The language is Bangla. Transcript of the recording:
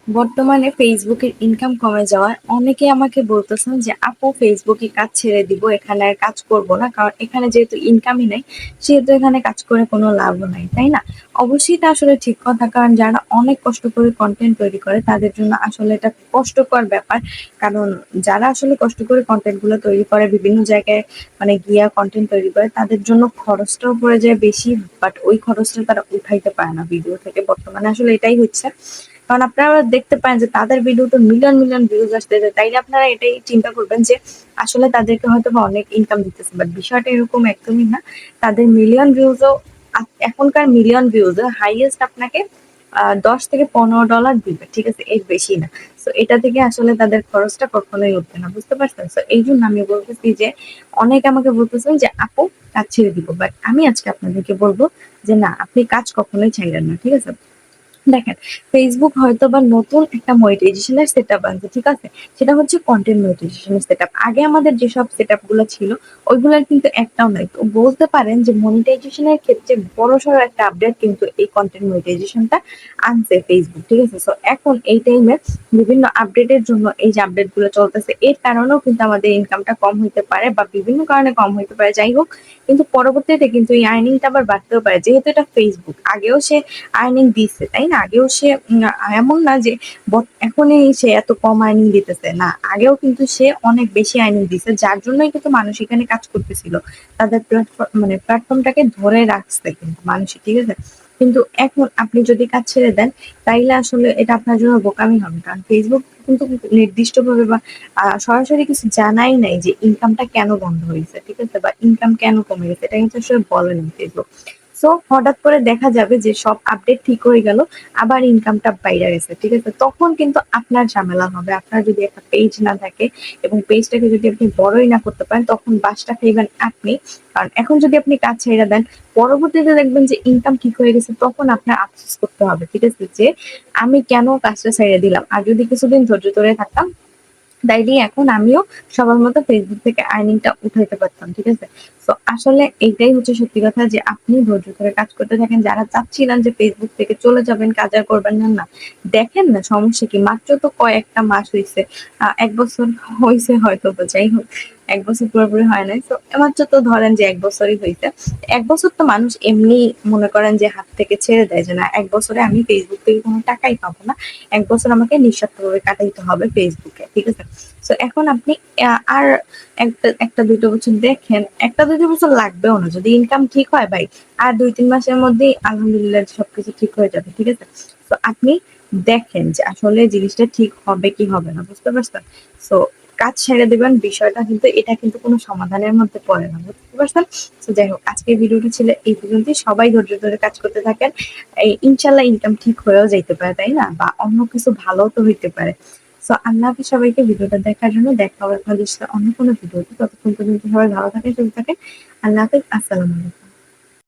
বর্তমানে ফেসবুকের ইনকাম কমে যাওয়ায় অনেকে আমাকে বলতেছেন যে আপু ফেসবুকে কাজ ছেড়ে দিব, এখানে আর কাজ করব না, কারণ এখানে যেহেতু ইনকামই নাই সেহেতু এখানে কাজ করে কোনো লাভও নাই, তাই না? অবশ্যই এটা আসলে ঠিক কথা, কারণ যারা অনেক কষ্ট করে কন্টেন্ট তৈরি করে তাদের জন্য আসলে এটা কষ্টকর ব্যাপার। কারণ যারা আসলে কষ্ট করে কন্টেন্ট গুলো তৈরি করে বিভিন্ন জায়গায় মানে গিয়া কন্টেন্ট তৈরি করে তাদের জন্য খরচটাও পড়ে যায় বেশি, বাট ওই খরচটা তারা উঠাইতে পারে না ভিডিও থেকে। বর্তমানে আসলে এটাই হচ্ছে, কারণ আপনারা দেখতে পান যে তাদের ভিডিওতে মিলিয়ন মিলিয়ন ভিউজ আসতেছে, তাইলে আপনারা এটাই চিন্তা করবেন যে আসলে তাদেরকে হয়তো বা অনেক ইনকাম দিতেছে, বাট বিষয়টা এরকম একদমই না। তাদের মিলিয়ন ভিউজও, এখনকার মিলিয়ন ভিউজ হাইয়েস্ট আপনাকে $10 থেকে $15 দিবে, ঠিক আছে, এর বেশি না। তো এটা থেকে আসলে তাদের খরচটা কখনোই উঠবে না, বুঝতে পারছেন? তো এই জন্য আমি বলতেছি যে অনেকে আমাকে বলতেছেন যে আপু কাজ ছেড়ে দিব, বাট আমি আজকে আপনাদেরকে বলবো যে না, আপনি কাজ কখনোই ছাইড়েন না, ঠিক আছে? দেখেন, ফেসবুক হয়তো বা নতুন একটা মনিটাইজেশনের সেটআপ আনছে, ঠিক আছে? সেটা হচ্ছে কন্টেন্ট মনিটাইজেশনের সেটআপ। আগে আমাদের যেসব সেটআপ গুলো ছিল ওইগুলোর কিন্তু একটাও নাই। তো বলতে পারেন যে মনিটাইজেশনের ক্ষেত্রে বড়সড় একটা আপডেট কিন্তু এই কন্টেন্ট মনিটাইজেশনটা আনছে ফেসবুক, ঠিক আছে? সো এখন এই টাইমে বিভিন্ন আপডেটের জন্য এই যে আপডেট গুলো চলতেছে, এর কারণেও কিন্তু আমাদের ইনকামটা কম হইতে পারে বা বিভিন্ন কারণে কম হইতে পারে, যাই হোক। কিন্তু পরবর্তীতে কিন্তু এই আর্নিংটা আবার বাড়তেও পারে, যেহেতু এটা ফেসবুক। আগেও সে আর্নিং দিচ্ছে, তাই না? আগেও সে এমন না যে এখনই সে এত কম আর্নিং দিতেছে, না, আগেও কিন্তু সে অনেক বেশি আর্নিং দিছে, যার জন্যই কিন্তু মানুষ এখানে কাজ করতেছিল। তাদের প্ল্যাটফর্ম মানে প্ল্যাটফর্মটাকে ধরে রাখছে কিন্তু মানুষ, ঠিক আছে? কিন্তু এখন আপনি যদি কাজ ছেড়ে দেন তাইলে আসলে এটা আপনার জন্য বোকামি হবে, কারণ ফেসবুক কিন্তু নির্দিষ্টভাবে বা সরাসরি কিছু জানাই নাই যে ইনকামটা কেন বন্ধ হয়েছে, ঠিক আছে, বা ইনকাম কেন কমে গেছে, এটা কিন্তু আসলে বলেনি ফেসবুক। সো হঠাৎ করে দেখা যাবে যে সব আপডেট ঠিক হয়ে গেল, আবার ইনকামটা বাইরে গেছে, ঠিক আছে? তখন কিন্তু আপনার ঝামেলা হবে। আপনার যদি একটা পেজ না থাকে এবং পেজটাকে যদি আপনি বড়ই না করতে পারেন, তখন বাসটা খাইবেন আপনি। কারণ এখন যদি আপনি কাজ ছেড়ে দেন, পরবর্তীতে দেখবেন যে ইনকাম ঠিক হয়ে গেছে, তখন আপনার আফসোস করতে হবে, ঠিক আছে, যে আমি কেন কাজটা ছেড়ে দিলাম। আর যদি কিছুদিন ধৈর্য ধরে থাকতাম তাইলে এখন আমিও সবার মতো ফেসবুক থেকে আর্নিংটা উঠাইতে পারতাম, ঠিক আছে? তো আসলে এইটাই হচ্ছে সত্যি কথা, যে আপনি ধৈর্য ধরে কাজ করতে থাকেন। যারা চাচ্ছিলেন যে ফেসবুক থেকে চলে যাবেন, কাজ আর করবেন না, না, দেখেন না সমস্যা কি, মাত্র তো কয়েকটা মাস হয়েছে, 1 বছর হয়েছে হয়তো, বা যাই হোক, 1 বছর পুরোপুরি হয় নাই। তো মাত্র তো ধরেন যে 1 বছরই হয়েছে। 1 বছর তো মানুষ এমনি মনে করেন যে হাত থেকে ছেড়ে দেয়, যে না, 1 বছরে আমি ফেসবুক থেকে কোনো টাকাই পাবো না, 1 বছর আমাকে নিঃস্বার্থভাবে কাটাইতে হবে ফেসবুকে, ঠিক আছে? তো এখন আপনি আর একটা একটা দুটো বছর দেখেন, একটা দুটো বছর লাগবেও না, যদি ইনকাম ঠিক হয় ভাই, আর 2-3 মাসের মধ্যেই আলহামদুলিল্লাহ সবকিছু ঠিক হয়ে যাবে, ঠিক আছে? তো আপনি দেখেন যে আসলে জিনিসটা ঠিক হবে কি হবে না, বুঝতে পারছেন? তো কাজ ছেড়ে দিবেন, বিষয়টা কিন্তু এটা কিন্তু কোনো সমাধানের মধ্যে পড়ে না, বুঝতে পারছেন? তো যাই হোক, আজকের ভিডিওটা ছিল এই পর্যন্তই। সবাই ধৈর্য ধরে কাজ করতে থাকেন, এই ইনশাল্লাহ ইনকাম ঠিক হয়েও যাইতে পারে, তাই না? বা অন্য কিছু ভালো তো হইতে পারে। সো আল্লাহ হাফেজ সবাইকে ভিডিওটা দেখার জন্য। দেখা হবে আপনাদের সাথে অন্য কোনো ভিডিওতে। ততক্ষণ পর্যন্ত সবাই ভালো থাকেন, সুস্থ থাকেন। আল্লাহ হাফেজ, আসসালামু আলাইকুম।